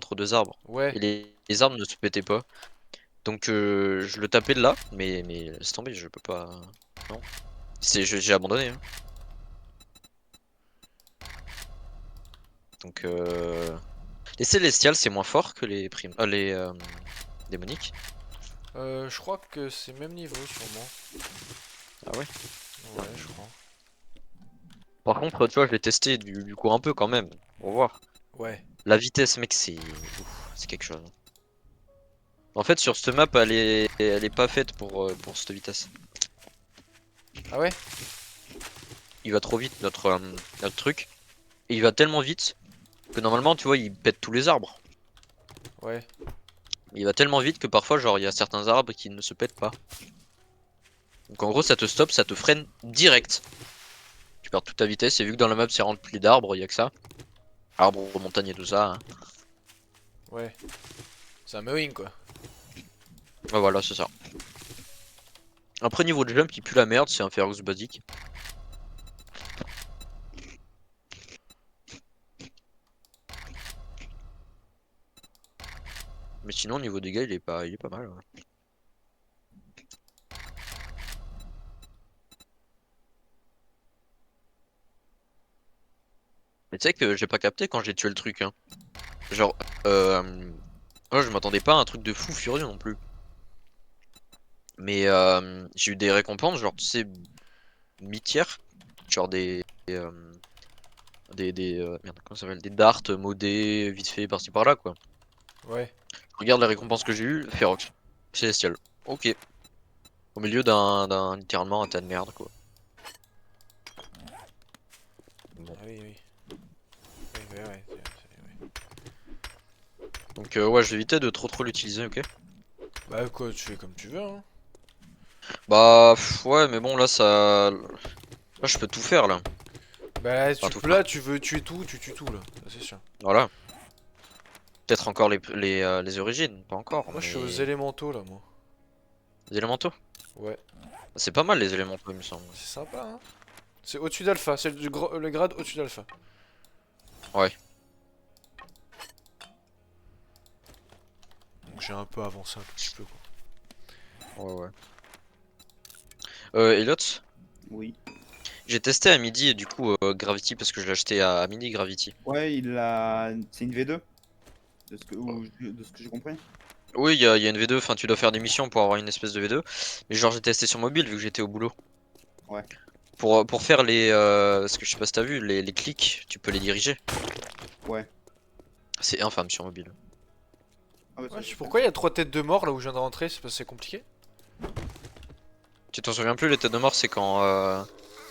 entre deux arbres. Ouais. Et les arbres ne se pétaient pas. Donc je le tapais de là, mais laisse tomber, je peux pas. Non. J'ai abandonné. Hein. Donc les célestials c'est moins fort que les les démoniques. Je crois que c'est même niveau sûrement. Ah ouais. Ouais, je crois. Par contre, tu vois, je l'ai testé du coup un peu quand même, pour voir. Ouais. La vitesse, mec, c'est quelque chose. En fait, sur cette map, elle est pas faite pour cette vitesse. Ah ouais? Il va trop vite notre truc. Et il va tellement vite que normalement, tu vois, il pète tous les arbres. Ouais. Il va tellement vite que parfois, genre, il y a certains arbres qui ne se pètent pas. Donc en gros, ça te stoppe, ça te freine direct. Tu perds toute ta vitesse et vu que dans la map, c'est rempli d'arbres, il y a que ça. Arbres, montagnes et tout ça. Hein. Ouais. C'est un mowing quoi. Ouais, voilà, c'est ça. Après, niveau de jump, il pue la merde, c'est un Ferox basique. Mais sinon, niveau dégâts, il est pas mal. Ouais. Mais tu sais que j'ai pas capté quand j'ai tué le truc. Hein. Genre, moi, je m'attendais pas à un truc de fou furieux non plus. Mais j'ai eu des récompenses, genre, tu sais, mi-tiers. Genre merde, comment ça s'appelle? Des darts modés, vite fait, par-ci par-là, quoi. Ouais. Regarde les récompenses que j'ai eues, Ferox. Célestial. Ok. Au milieu littéralement, un tas de merde, quoi. Bon. Ah oui, oui. Oui, ouais, ouais. Ouais. Donc, ouais, je vais éviter de trop l'utiliser, ok? Bah quoi, tu fais comme tu veux, hein. Bah, ouais, mais bon, là, ça. Là, je peux tout faire, là. Bah Enfin, tu tout peux faire. là, tu veux tuer tout, tu tues tout là. Ça, c'est sûr. Voilà. Peut-être encore les origines, pas encore, Moi je suis aux mais. élémentaux là, moi. Les élémentaux. Ouais. C'est pas mal, les élémentaux, il me semble. C'est sympa, hein. C'est au-dessus d'alpha, c'est le grade au-dessus d'alpha. Ouais. Donc j'ai un peu avancé un tout petit peu quoi. Ouais, ouais. Elliot, Oui. j'ai testé à midi, du coup, Gravity, parce que je l'ai acheté à midi Gravity. Ouais, c'est une V2, de ce que j'ai compris. Oui, il y a une V2, enfin, tu dois faire des missions pour avoir une espèce de V2. Mais genre, j'ai testé sur mobile, vu que j'étais au boulot. Ouais. Pour faire les. Parce que je sais pas si t'as vu, les clics, tu peux les diriger. Ouais. C'est infâme sur mobile. Ah bah Ouais, ça, je je sais sais. pourquoi il y a 3 têtes de mort là où je viens de rentrer, c'est parce que c'est compliqué. Tu t'en souviens plus, les têtes de mort, c'est quand.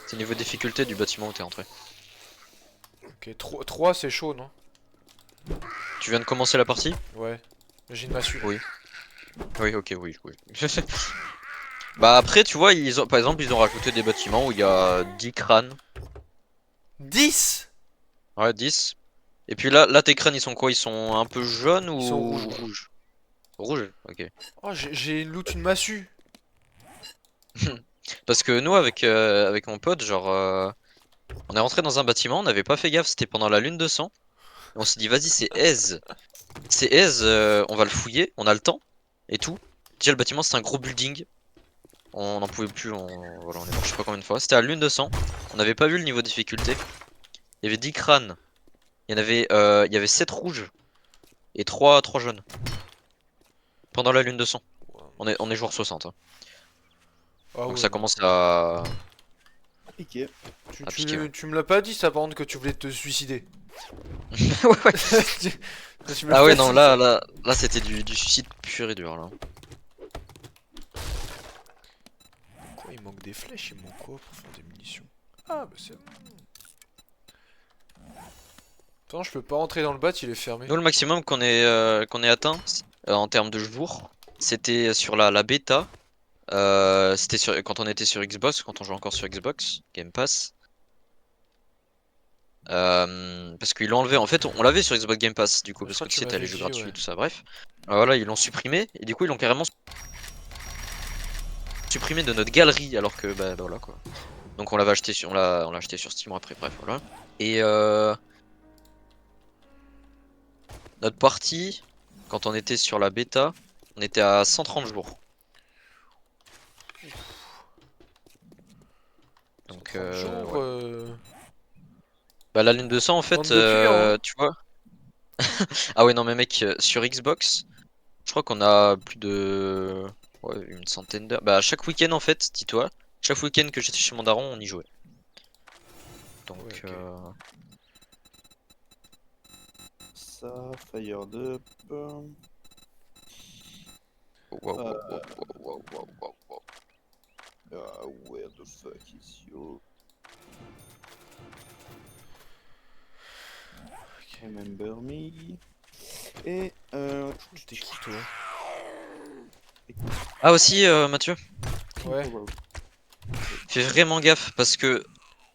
C'est niveau difficulté du bâtiment où t'es entré. Ok, 3 c'est chaud, non? Tu viens de commencer la partie? Ouais. J'ai une massue là. Oui. Oui, ok, oui, oui. Bah après, tu vois, par exemple, ils ont rajouté des bâtiments où il y a 10 crânes. 10. Ouais, 10. Et puis là, tes crânes, ils sont quoi? Ils sont un peu jaunes Ils sont ou rouges. rouges? Rouges, ok. Oh, j'ai loot une massue. Parce que nous, avec mon pote, genre, on est rentré dans un bâtiment, on n'avait pas fait gaffe, c'était pendant la lune de sang. Et on s'est dit, vas-y, c'est aise. C'est aise, on va le fouiller, on a le temps et tout. Déjà, le bâtiment, c'est un gros building. On n'en pouvait plus, voilà, on est mort je sais pas combien de fois. C'était à lune de sang, on n'avait pas vu le niveau de difficulté. Il y avait 10 crânes, il y avait 7 rouges et trois jaunes. Pendant la lune de sang. Ouais, On est joueur 60. Hein. ah Donc ouais, ça donc. commence à, Piqué. Tu, à piquer, ouais. tu, tu me l'as pas dit ça par contre que tu voulais te suicider. Ouais, ouais. Tu me l'as Ah pas ouais, non, dit ça. là c'était du suicide pur et dur, là. Quoi, il manque des flèches, il manque quoi pour faire des munitions? Ah bah c'est bon. Attends, je peux pas rentrer dans le bat, il est fermé. Nous, le maximum qu'on ait atteint en termes de jours, c'était sur la bêta. C'était quand on était sur Xbox, quand on jouait encore sur Xbox, Game Pass. Parce qu'ils l'ont enlevé. En fait, on l'avait sur Xbox Game Pass, du coup, Je parce crois que que tu tu sais, t'as les m'avais jeux dit, gratuits ouais. et tout ça. Bref, voilà, ils l'ont supprimé. Et du coup, ils l'ont carrément supprimé de notre galerie, alors que, bah voilà quoi. Donc on l'avait acheté on l'a acheté sur Steam après, bref, voilà. Et Notre partie, quand on était sur la bêta, on était à 130 jours. Donc, 30 jours. ouais. Bah, la lune de sang, en Bande fait, de puants, hein. tu vois. Ah ouais, non, mais mec, sur Xbox, je crois qu'on a plus de. Ouais, une centaine d'heures. Bah, chaque week-end, en fait, dis-toi, chaque week-end que j'étais chez mon daron, on y jouait. Ouais, Donc, ok. Ça, Fire Up. Wow, wow, Euh, wow, wow, wow, wow, wow. where the fuck is you? Remember me. Et T'es qui toi? Ah, aussi, Mathieu, Ouais. fais vraiment gaffe parce que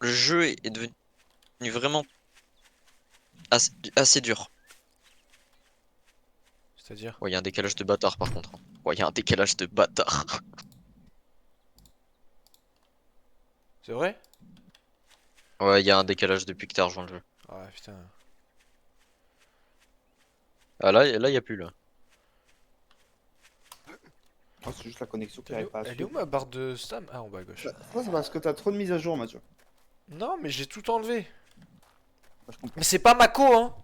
le jeu est devenu vraiment assez dur. C'est-à-dire? Ouais, il y a un décalage de bâtard par contre, hein. Ouais, il y a un décalage de bâtard. C'est vrai? Ouais, il y a un décalage depuis que t'as rejoint le jeu. Ah putain. Ah là, il y a plus là. Oh, c'est juste la connexion qui Elle est n'arrive où, pas à elle est où suivre. ma barre de stam? Ah, en bas à gauche. Ça, c'est parce que t'as trop de mises à jour, Mathieu. Non, mais j'ai tout enlevé. Moi, je comprends. Mais c'est pas Mako, hein.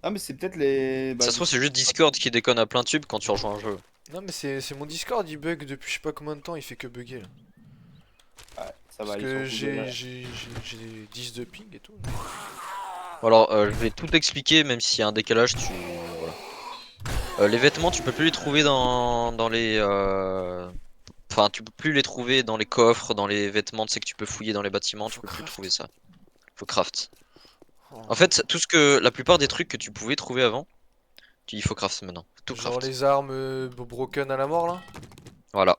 Ah, mais c'est peut-être les. Ça Bah, se du trouve, coup. c'est juste Discord qui déconne à plein tube quand tu rejoins un jeu. Non, mais c'est mon Discord, il bug depuis je sais pas combien de temps, il fait que bugger là. Ouais, ça va Parce aller que sur Google. j'ai 10 de ping et tout. Bon, alors, je vais tout expliquer, même s'il y a un décalage, tu. Voilà. Les vêtements, tu peux plus les trouver dans les. Enfin, tu peux plus les trouver dans les coffres, dans les vêtements, tu sais que tu peux fouiller dans les bâtiments, tu Faut peux plus trouver craft. ça. Faut craft. En Oh. fait, tout ce que. La plupart des trucs que tu pouvais trouver avant, il faut craft maintenant. Tout Genre craft. les armes broken à la mort là. Voilà.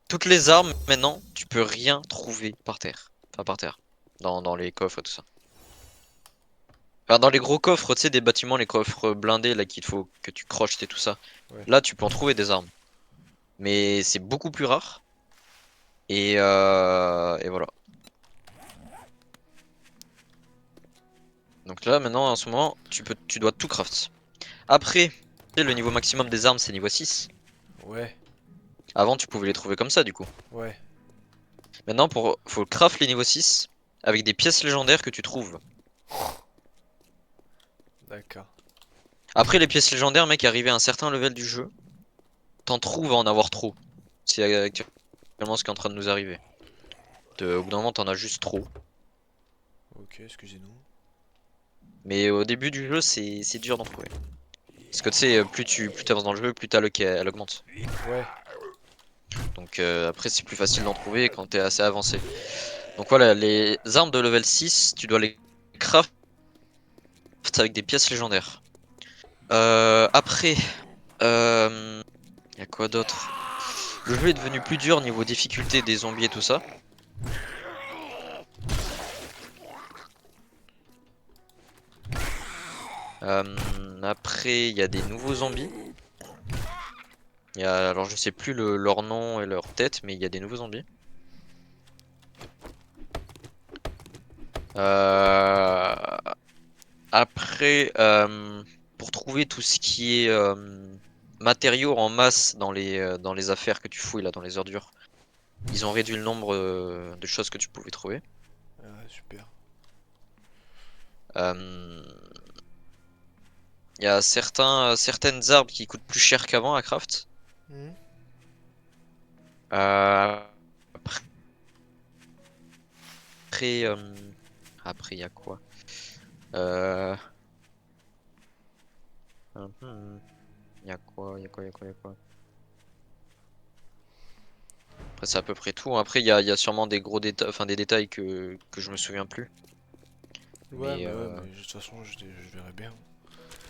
Toutes les armes, maintenant, tu peux rien trouver par terre. Enfin, par terre. Dans les coffres et tout ça. Enfin, dans les gros coffres, tu sais, des bâtiments, les coffres blindés, là, qu'il faut que tu croches et tout ça. Ouais. Là, tu peux en trouver des armes. Mais c'est beaucoup plus rare. Et voilà. Donc là, maintenant, en ce moment, tu dois tout craft. Après, tu sais, le niveau maximum des armes, c'est niveau 6. Ouais. Avant, tu pouvais les trouver comme ça, du coup. Ouais. Maintenant, faut craft les niveaux 6 avec des pièces légendaires que tu trouves. D'accord. Après, les pièces légendaires, mec, arrivé à un certain level du jeu, t'en trouves à en avoir trop. C'est actuellement ce qui est en train de nous arriver. Au bout d'un moment, t'en as juste trop. Ok, excusez-nous. Mais au début du jeu, c'est dur d'en trouver. Parce que tu sais, plus t'avances dans le jeu, plus ta luck elle augmente. Ouais. Donc après, c'est plus facile d'en trouver quand t'es assez avancé. Donc voilà, les armes de level 6, tu dois les craft avec des pièces légendaires. Après, y a quoi d'autre? Le jeu est devenu plus dur niveau difficulté des zombies et tout ça. Après, il y a des nouveaux zombies. Alors je sais plus leur nom et leur tête, mais il y a des nouveaux zombies. Euh, Après, pour trouver tout ce qui est matériaux en masse dans les affaires que tu fouilles là, dans les ordures, ils ont réduit le nombre de choses que tu pouvais trouver. Ah, super. Euh, Il y a certaines arbres qui coûtent plus cher qu'avant à craft. Hmm. Euh, Après, après, il y a quoi? Euh... Il y a quoi? Il y a quoi? Il y a quoi? Il y a quoi? Après, c'est à peu près tout. Après, il y a sûrement des gros détails, enfin des détails que je me souviens plus. Mais Ouais, mais de toute façon, je verrai bien.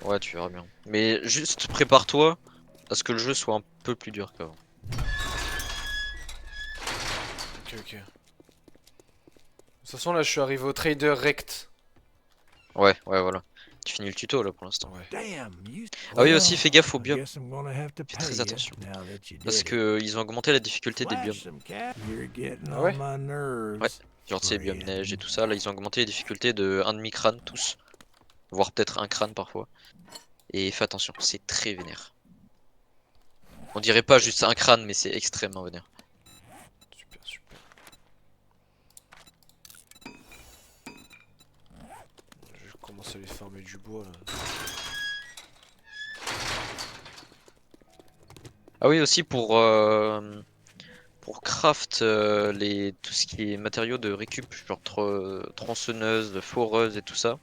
ouais, tu verras bien. Mais juste prépare-toi à ce que le jeu soit un peu plus dur qu'avant. Ok, ok. De toute façon, là, je suis arrivé au trader rect. Ouais, ouais, voilà. Tu finis le tuto là pour l'instant. Ouais. Ah oui, aussi, fais gaffe aux biomes. Guess I'm gonna have to Fais pay très you attention. now that you Parce did it. que ils ont augmenté la difficulté des biomes. Flash some cat. You're getting Ah on ouais? my Ouais. nerves. Genre, tu sais, biomes neige et tout ça. Là, ils ont augmenté les difficultés de 1,5 crâne tous. voire peut-être un crâne parfois. Et fais attention, c'est très vénère. On dirait pas juste un crâne, mais c'est extrêmement vénère. Super, super. Je commence à aller farmer du bois là. Ah oui, aussi pour craft tout ce qui est matériaux de récup, genre tronçonneuse, foreuse et tout ça.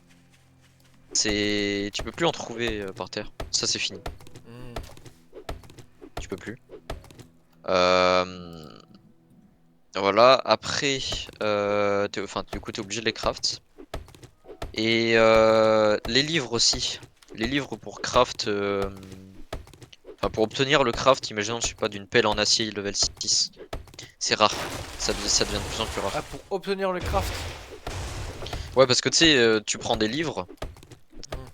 Tu peux plus en trouver par terre. Ça c'est fini. Hmm. Tu peux plus. Euh, Voilà. Après, enfin du coup t'es obligé de les craft. Et les livres aussi. Les livres pour craft. Enfin pour obtenir le craft, imaginons je sais pas d'une pelle en acier level 6. C'est rare. Ça devient de plus en plus rare. Ah, pour obtenir le craft. Ouais, parce que tu sais, tu prends des livres, Hmm.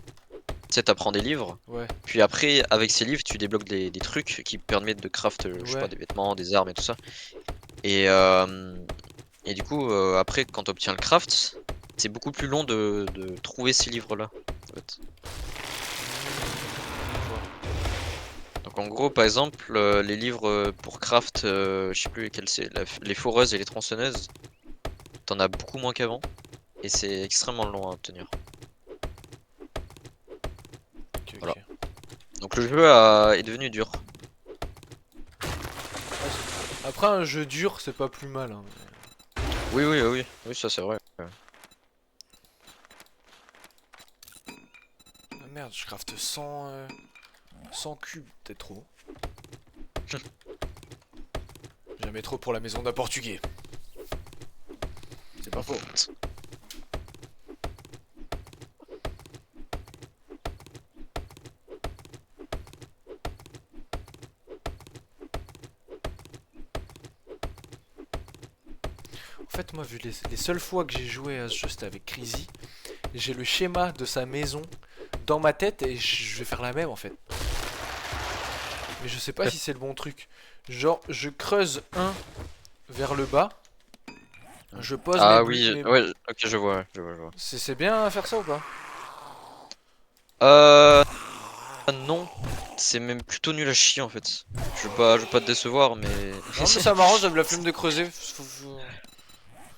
tu sais, t'apprends des livres, Ouais, puis après, avec ces livres, tu débloques des trucs qui permettent de craft, je sais ouais. pas, des vêtements, des armes et tout ça. Et, du coup, après, quand t'obtiens le craft, c'est beaucoup plus long de trouver ces livres-là, en fait. Je vois. Donc en gros, par exemple, les livres pour craft, je sais plus lesquels c'est, les foreuses et les tronçonneuses, t'en as beaucoup moins qu'avant, et c'est extrêmement long à obtenir. Ok, Voilà. ok. Donc le jeu est devenu dur. Après, un jeu dur, c'est pas plus mal. Hein. Oui, oui, oui, oui, ça c'est vrai. Ah merde, je crafte 100 cubes, peut-être trop. Jamais trop pour la maison d'un portugais. C'est pas faux. En fait, moi, vu les seules fois que j'ai joué à ce jeu, c'était avec Crazy. J'ai le schéma de sa maison dans ma tête et je vais faire la même en fait. Mais je sais pas si c'est le bon truc. Genre, je creuse un vers le bas, je pose Ah oui, mes... ouais, ok, je vois, ouais, je vois, je vois. C'est bien à faire ça ou pas? Euh, non, c'est même plutôt nul à chier en fait. Je veux pas te décevoir, mais Non mais ça m'arrange, j'avais la flemme de creuser.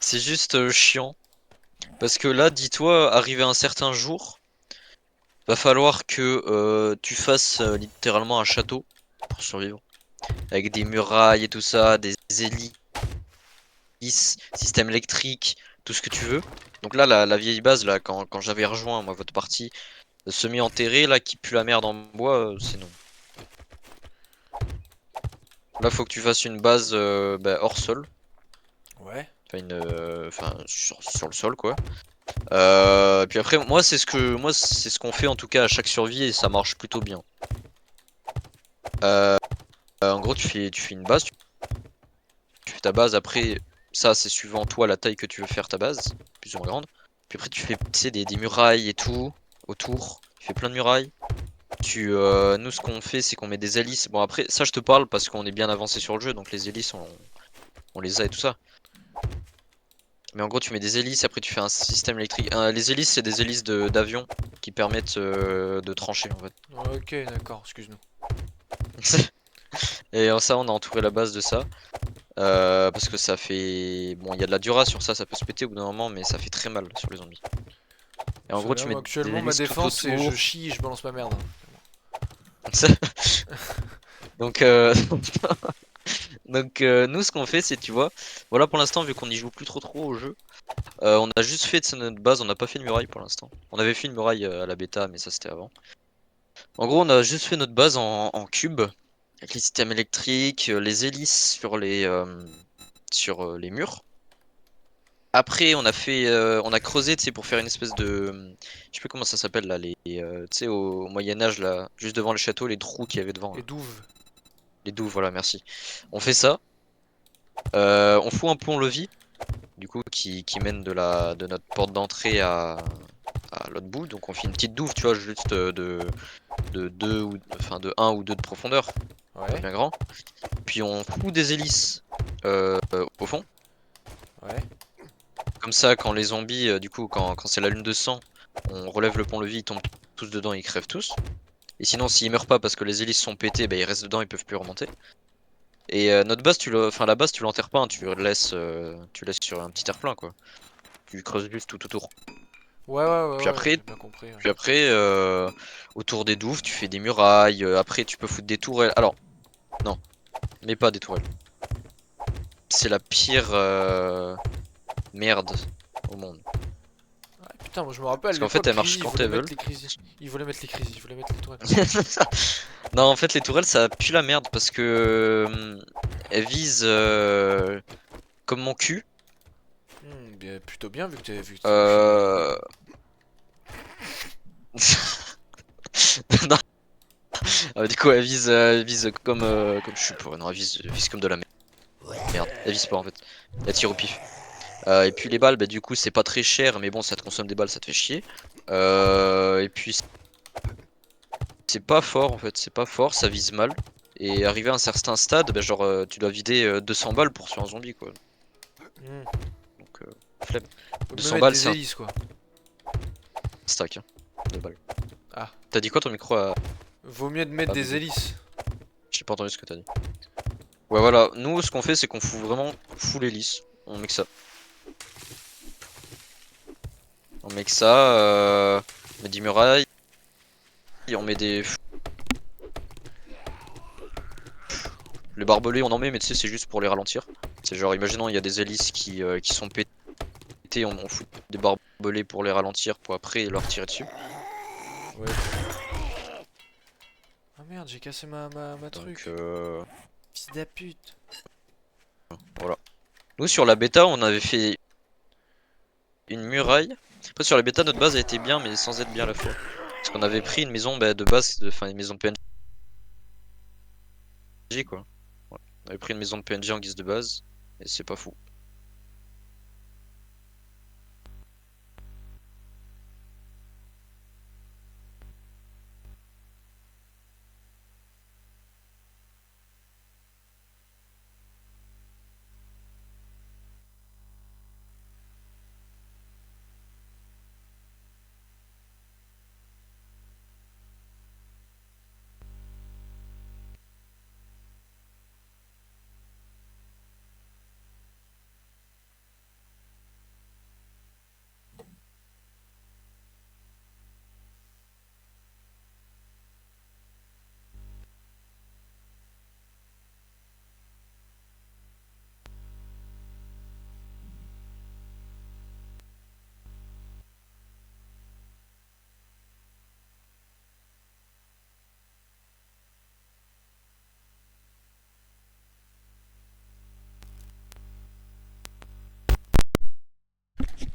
c'est juste chiant. Parce que là, dis-toi, arrivé un certain jour, va falloir que tu fasses littéralement un château pour survivre. Avec des murailles et tout ça, des hélices, système électrique, tout ce que tu veux. Donc là, la vieille base, là, quand j'avais rejoint moi votre partie, semi-enterré, là, qui pue la merde en bois, c'est non. Là, faut que tu fasses une base hors sol. Ouais. Enfin, enfin sur le sol, quoi. Puis après, moi, c'est ce qu'on fait en tout cas à chaque survie et ça marche plutôt bien. Euh, En gros, tu fais une base, tu fais ta base. Après, ça, c'est suivant toi la taille que tu veux faire ta base, plus ou moins grande. Puis après, tu fais, tu sais, des murailles et tout autour. Tu fais plein de murailles. Nous, ce qu'on fait, c'est qu'on met des hélices. Bon, après, ça, je te parle parce qu'on est bien avancé sur le jeu, donc les hélices, on les a et tout ça. Mais en gros, tu mets des hélices, après, tu fais un système électrique. Les hélices, c'est des hélices d'avion qui permettent de trancher, en fait. Ok, d'accord, excuse-nous. Et ça, on a entouré la base de ça. Parce que ça fait. Bon, il y a de la dura sur ça, ça peut se péter au bout d'un moment, mais ça fait très mal sur les zombies. Et en Ça gros, va, tu mets moi, des actuellement, ma hélices tout défense, c'est je autour. chie et je balance ma merde. Donc, nous, ce qu'on fait, c'est, tu vois, voilà, pour l'instant, vu qu'on y joue plus trop au jeu, on a juste fait de notre base, on n'a pas fait de muraille pour l'instant. On avait fait une muraille à la bêta, mais ça c'était avant. En gros, on a juste fait notre base en cube, avec les systèmes électriques, les hélices sur les murs. Après, on a creusé, tu sais, pour faire une espèce de, je sais plus comment ça s'appelle là, tu sais, au Moyen Âge là, juste devant le château, les trous qu'il y avait devant Et là. douve. Les douves, voilà, merci. On fait ça. On fout un pont-levis, du coup, qui mène de notre porte d'entrée à l'autre bout. Donc on fait une petite douve, tu vois, juste de deux ou enfin de un ou 2 de profondeur, pas Ouais, bien grand. Puis on fout des hélices au fond. ouais. Comme ça, quand les zombies, du coup, quand c'est la lune de sang, on relève le pont-levis, ils tombent tous dedans, ils crèvent tous. Et sinon, s'ils meurent pas parce que les hélices sont pétées, bah, ils restent dedans, ils peuvent plus remonter. Et notre base, enfin la base, tu l'enterres pas, hein, tu laisses sur un petit terre-plein quoi. Tu creuses juste tout autour. Puis Ouais, après, j'ai bien compris. Ouais. puis après, autour des douves, tu fais des murailles. Après, tu peux foutre des tourelles. Alors, non, mais pas des tourelles. C'est la pire merde au monde. Ah, putain, moi je me rappelle Parce qu'en fait, l'époque, elle marche Crazy, il quand voulait elles mettre veulent. les Crazy. Il voulait mettre les Crazy, il voulait mettre les toiles. Non, en fait, les tourelles, ça pue la merde parce que elles visent comme mon cul. Bien, plutôt bien vu que t'es une fille. Euh... Non, du coup, elle vise comme je suis pour. Non, elle vise comme de la merde. Elle vise pas en fait. Elle tire au pif. Et puis les balles, bah, du coup, c'est pas très cher, mais bon, ça te consomme des balles, ça te fait chier. Et puis c'est pas fort en fait, c'est pas fort, ça vise mal. Et arrivé à un certain stade, bah, genre tu dois vider 200 balles pour tuer un zombie quoi. Hmm. Donc flemme. Faut me 200 mettre balles, des c'est un hélices quoi. stack hein, de balles. Ah, T'as dit quoi ton micro a vaut mieux de mettre des bugué? hélices. J'ai pas entendu ce que t'as dit. Ouais voilà, nous ce qu'on fait c'est qu'on fout vraiment full hélice. On met que ça. On met que ça, on met des murailles, on met des. Les barbelés on en met mais tu sais c'est juste pour les ralentir. C'est genre imaginons il y a des hélices qui sont pétées, on fout des barbelés pour les ralentir pour après leur tirer dessus. Ouais. Ah merde, j'ai cassé ma Donc truc. Fils de pute. voilà. Nous sur la bêta on avait fait une muraille. Après sur la bêta notre base a été bien mais sans être bien à la fois. Parce qu'on avait pris une maison bah, de base, enfin une maison de PNJ quoi. Voilà. On avait pris une maison de PNJ en guise de base et c'est pas fou.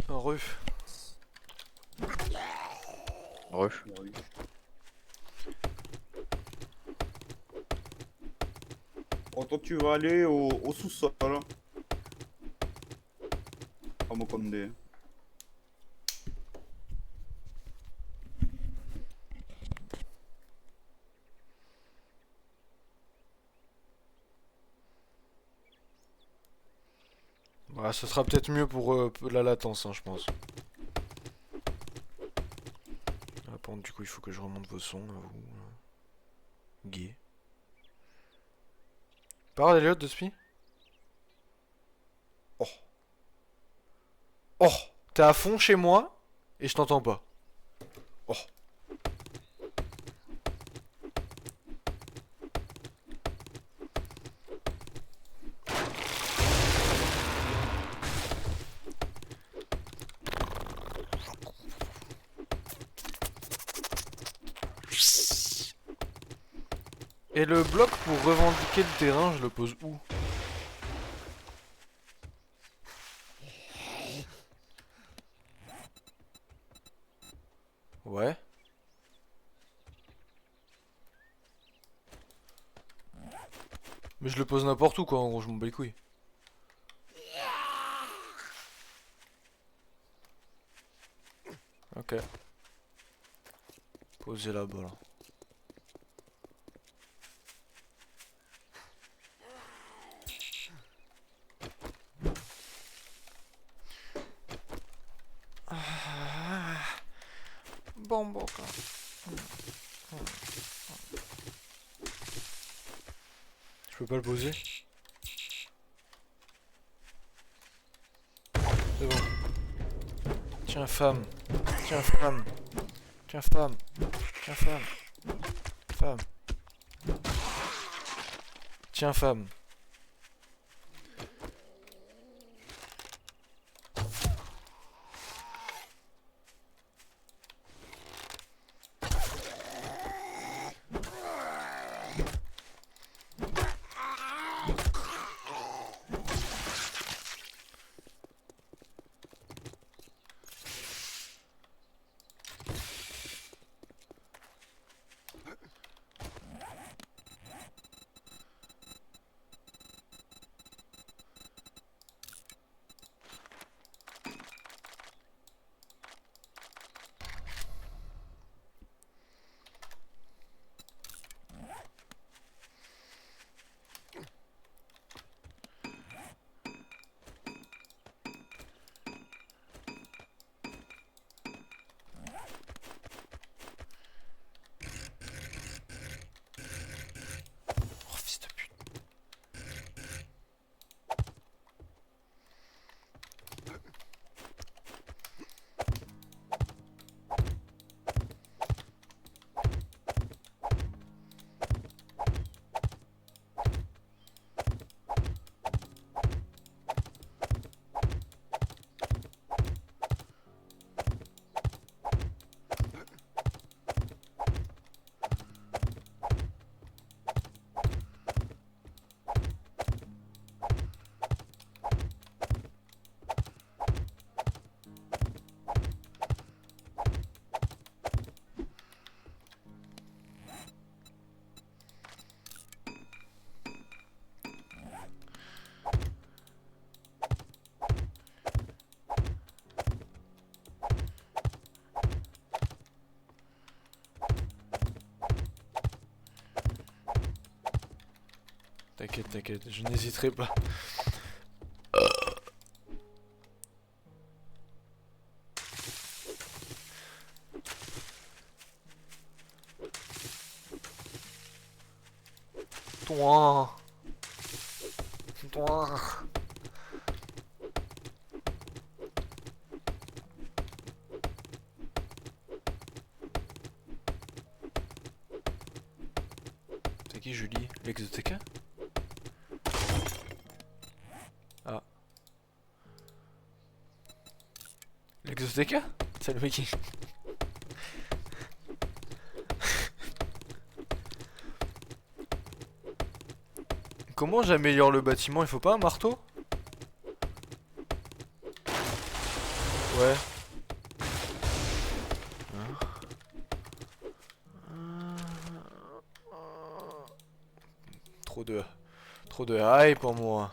Ref. Ouais. Oh, toi, tu vas aller au sous-sol. Hein. À Mokonde. Ouais, ce sera peut-être mieux pour la latence, hein, je pense. Ah, par contre, du coup, il faut que je remonte vos sons, à vous. Gay. Parle, Elliot, de spi. Oh. Oh. T'es à fond chez moi et je t'entends pas. Oh. Et le bloc pour revendiquer le terrain, je le pose où? Ouais. Mais je le pose n'importe où, quoi, en gros, je m'en bats les couilles. Ok. Posez là-bas, là. pas le poser? C'est bon. Tiens femme. Tiens femme. Tiens femme. Tiens femme. Femme. Tiens femme. Oh fils de pute. T'inquiète, t'inquiète, je n'hésiterai pas. Toi. Toi. C'est qui Julie? L'ex de TK? Ah. L'ex de TK? C'est le mec qui... Comment j'améliore le bâtiment? Il faut pas un marteau? Ouais. Trop de hype pour moi.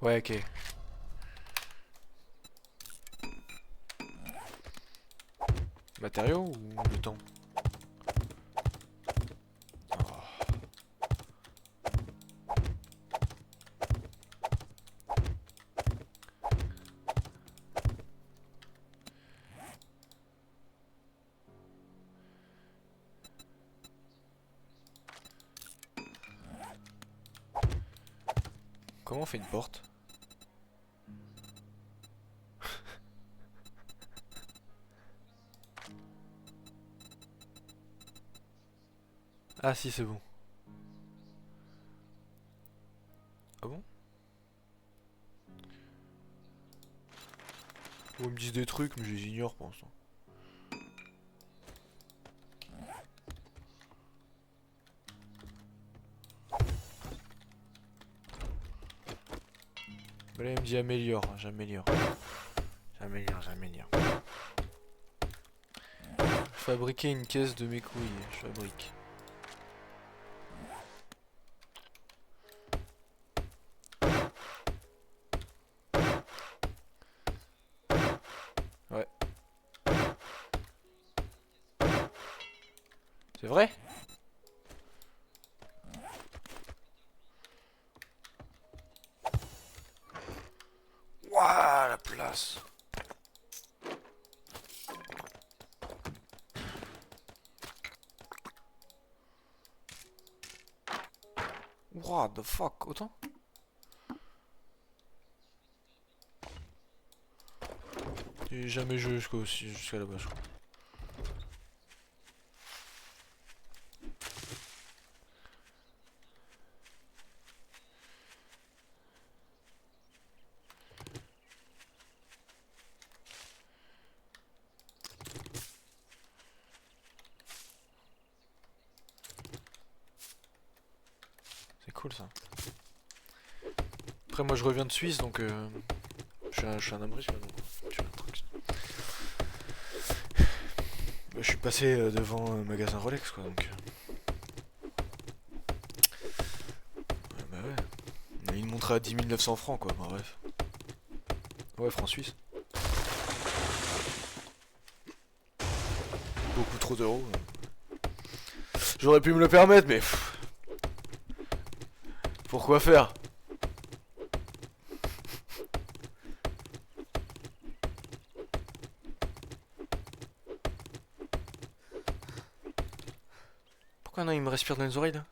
Ouais, ok. Matériaux ou le temps? Comment on fait une porte? Ah si, c'est bon. Ah bon? Ils me disent des trucs mais je les ignore pour l'instant. Bah là il me dit améliore, j'améliore. J'améliore. Fabriquer une caisse de mes couilles, je fabrique. Ouais. C'est vrai? Ouah, la place. What the fuck, autant? J'ai jamais joué jusqu'à là-bas, je crois. C'est cool ça. Après moi je reviens de Suisse donc je suis un abruti maintenant. Je suis tranquille. Bah, je suis passé devant un magasin Rolex quoi donc. Ouais, bah ouais. On a une montre à 10 900 francs quoi, bah, bref. Ouais, francs suisses. Beaucoup trop d'euros. J'aurais pu me le permettre mais... pff, pourquoi faire? Pourquoi non il me respire dans les oreilles là?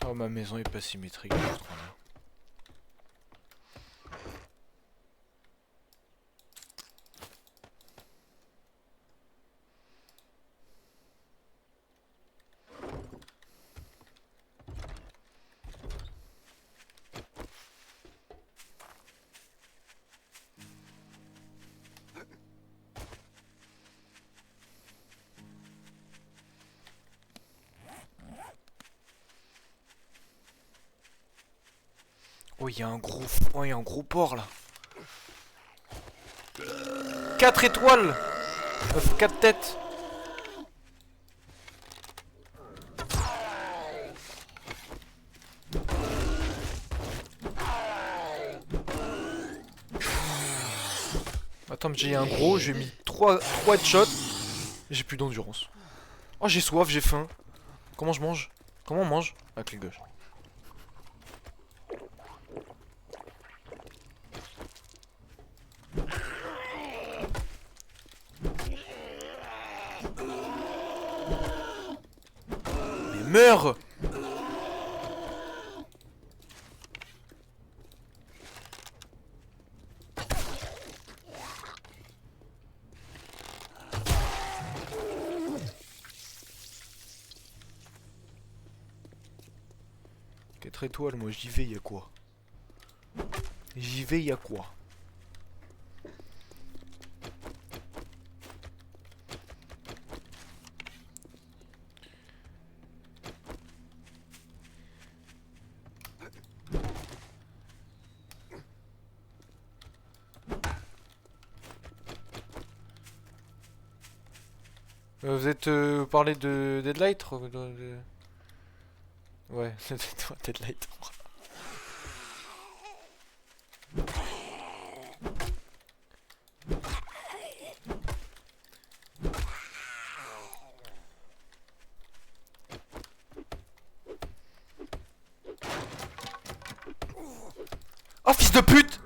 Oh ma maison est pas symétrique, je trouve. Oh il y a un gros... Oh il y a un gros porc là. 4 étoiles 4 têtes. Attends mais j'ai un gros, j'ai mis 3 headshots. J'ai plus d'endurance. Oh j'ai soif, j'ai faim. Comment je mange? Comment on mange? Ah clic gauche. Mais meurs! Quatre étoiles, moi j'y vais, y'a quoi? J'y vais, y'a quoi? Vous êtes parlé de Deadlight Ouais, Deadlight. Oh fils de pute!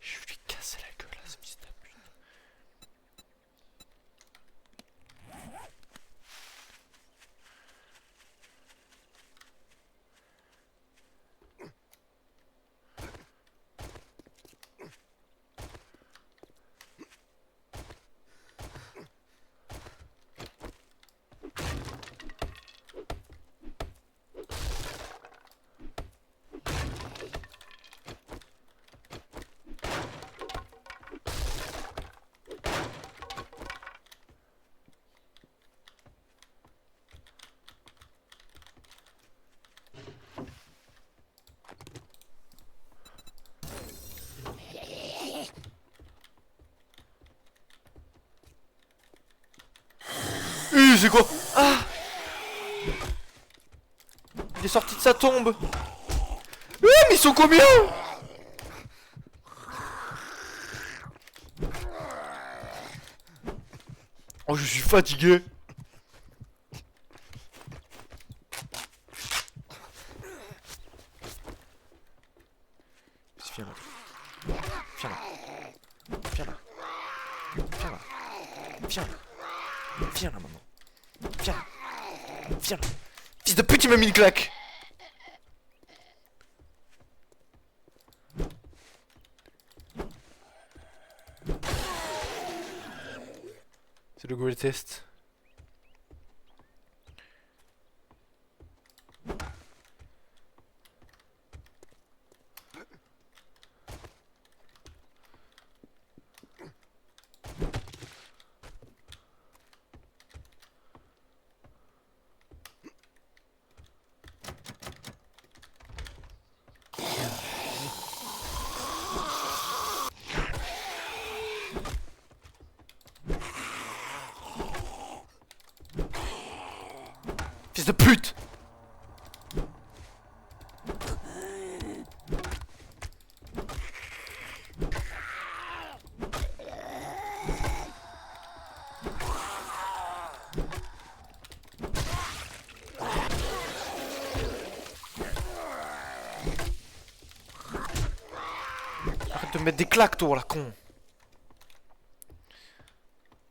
Je vais lui casser la gueule à ce petit pute. C'est quoi? Ah! Il est sorti de sa tombe! Mais ils sont combien? Oh, je suis fatigué! Viens là. Viens là. Viens là. Viens là. Viens là. Viens là, maman. Viens là. Viens là. Fils de pute, il m'a mis une claque. C'est le greatest. Fils de pute! Arrête de me mettre des claques, toi, la con!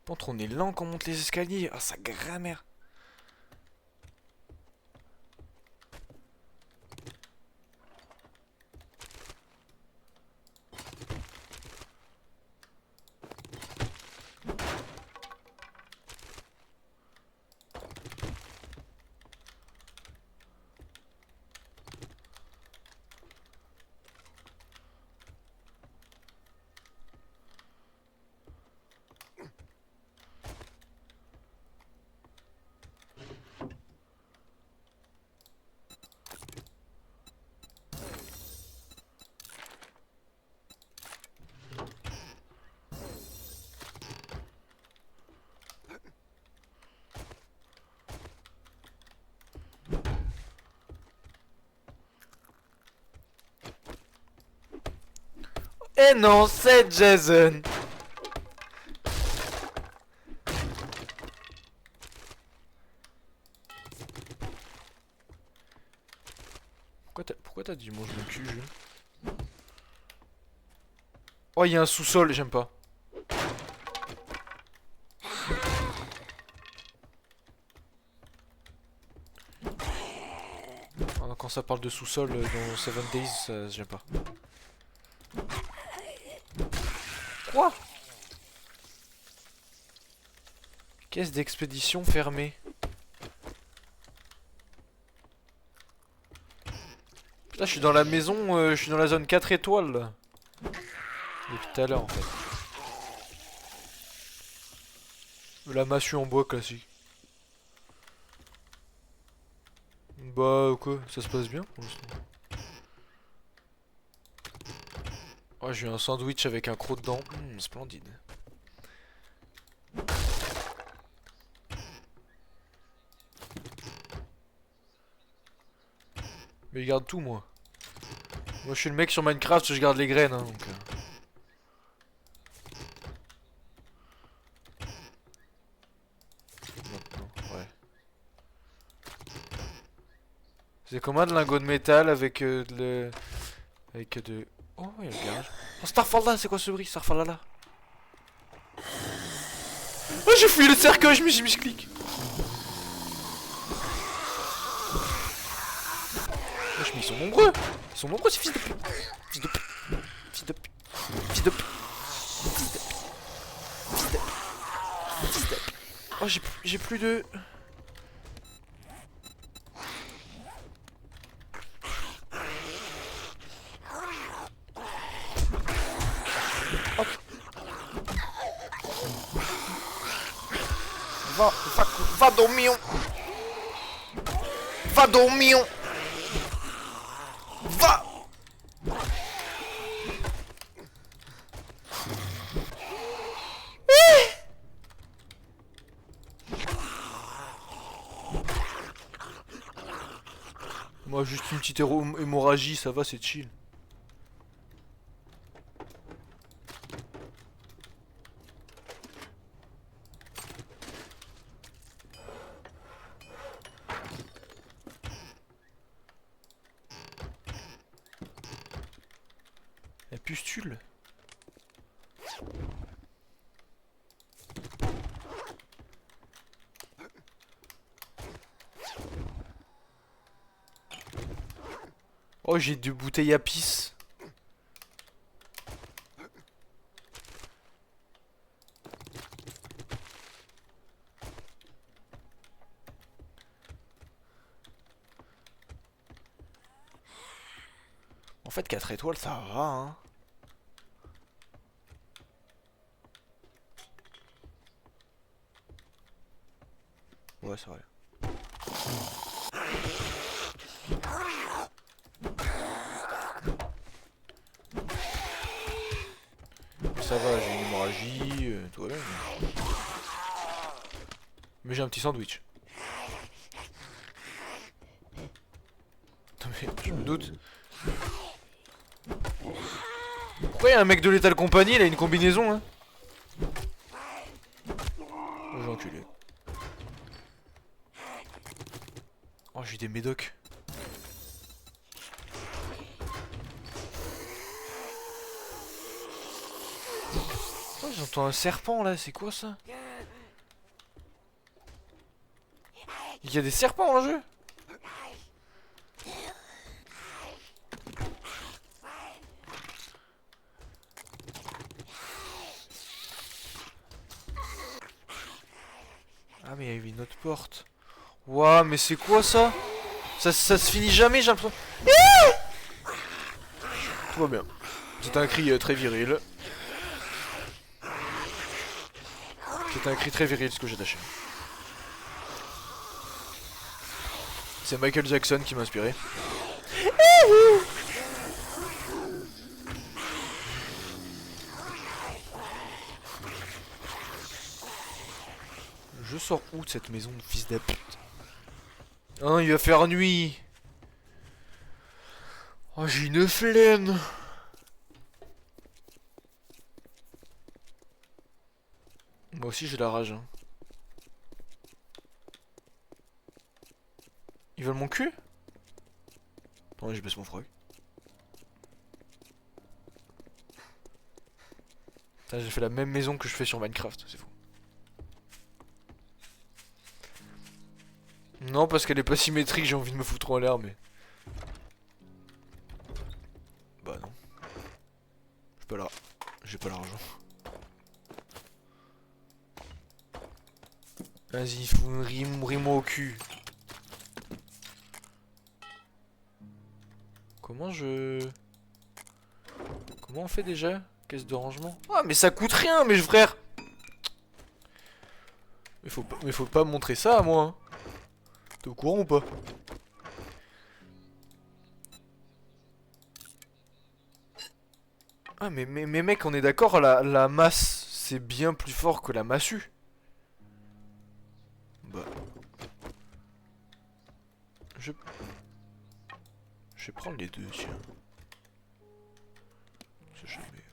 Contre, on est lent quand on monte les escaliers. Ah, sa grammaire! Eh non, c'est Jason! Pourquoi t'as dit mange mon cul, Jules? Oh, il y a un sous-sol, j'aime pas. Ah non, quand ça parle de sous-sol dans 7 Days, j'aime pas. Quoi? Caisse d'expédition fermée. Là, je suis dans la maison, je suis dans la zone 4 étoiles là. Depuis tout à l'heure en fait. La massue en bois classique. Bah quoi, ça se passe bien pour l'instant. Oh, j'ai eu un sandwich avec un croc dedans. Splendide. Mais il garde tout moi. Moi je suis le mec sur Minecraft, je garde les graines hein, donc. Maintenant, ouais. C'est comment de lingots de métal avec avec de... Oh, il y a le garage. Oh, Starfall c'est quoi ce bruit? Starfall là. Oh, j'ai fouillé le cercueil, je me suis mis clic. Oh, ils sont nombreux. Ils sont nombreux ces fils de pute. Fils de pute. Fils de pute. Fils de pute. Fils de pute. Fils de pute. Fils de pute. Oh, j'ai plus de... Hop. Va dormir. Va dormir. Va. Moi juste une petite hémorragie, ça va, c'est chill. La pustule. Oh, j'ai 2 bouteilles à pisse. En fait, 4 étoiles, ça va, hein. Ouais, c'est vrai. Ça va, j'ai une hémorragie, tout va bien. Mais j'ai un petit sandwich. Attends, mais je me doute. Pourquoi y'a un mec de Lethal Company, il a une combinaison, hein? Oh, j'ai enculé. Oh, j'ai des médocs. Oh, j'entends un serpent là, c'est quoi ça? Il y a des serpents en jeu? Ah mais il y a eu une autre porte. Ouah, mais c'est quoi ça? Ça se finit jamais, j'ai l'impression. Tout va bien. C'est un cri très viril. C'est un cri très viril ce que j'ai lâché. C'est Michael Jackson qui m'a inspiré. Je sors où de cette maison de fils de pute? Oh non, il va faire nuit. Oh, j'ai une flemme. Moi aussi j'ai la rage. Hein. Ils veulent mon cul? Attends, je baisse mon frog. Putain, j'ai fait la même maison que je fais sur Minecraft, c'est fou. Non, parce qu'elle est pas symétrique, j'ai envie de me foutre en l'air, mais... Bah non. Je peux là. J'ai pas l'argent. Vas-y, fous une rime au cul. Comment on fait déjà? Caisse de rangement. Ah mais ça coûte rien, mes frères. Mais faut pas me montrer ça à moi. Hein. T'es au courant ou pas? Ah mais mec, on est d'accord, la masse, c'est bien plus fort que la massue. Bah... Je vais prendre les deux, tiens. On sait jamais.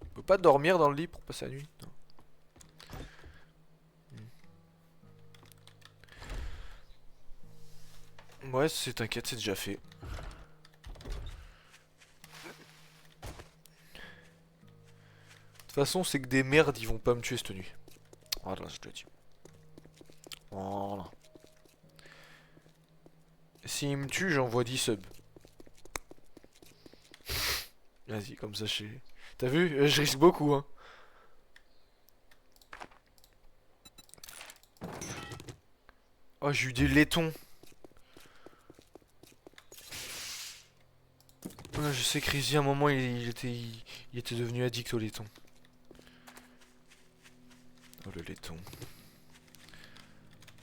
On peut pas dormir dans le lit pour passer la nuit? Non. Ouais, t'inquiète, c'est déjà fait. De toute façon, c'est que des merdes, ils vont pas me tuer cette nuit. Voilà, je te le dis. Voilà. S'ils me tuent, j'envoie 10 subs. Vas-y, comme ça, je sais. T'as vu? Je risque beaucoup, hein. Oh, j'ai eu des laitons. Ouais, je sais que Rizzy, à un moment, il était devenu addict au laiton. Oh, le laiton.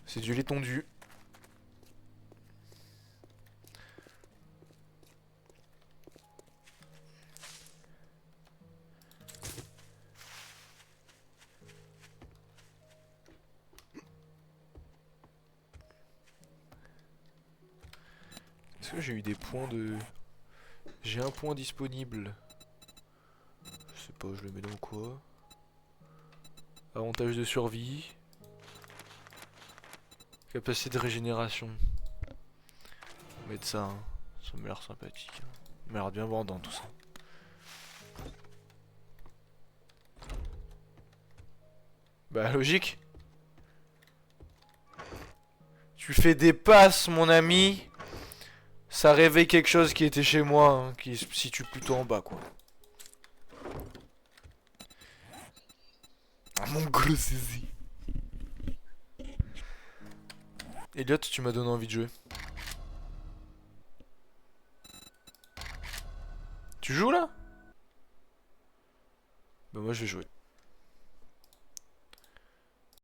C'est du laiton du. Est-ce que j'ai eu des points de... J'ai un point disponible. Je sais pas, je le mets dans quoi? Avantage de survie. Capacité de régénération. On va mettre ça, hein. Ça m'a l'air sympathique. Hein. Ça m'a l'air bien vendant tout ça. Bah logique. Tu fais des passes mon ami. Ça réveille quelque chose qui était chez moi, hein, qui se situe plutôt en bas quoi. Ah mon gros zizi. Elliot, tu m'as donné envie de jouer. Tu joues là? Bah moi je vais jouer.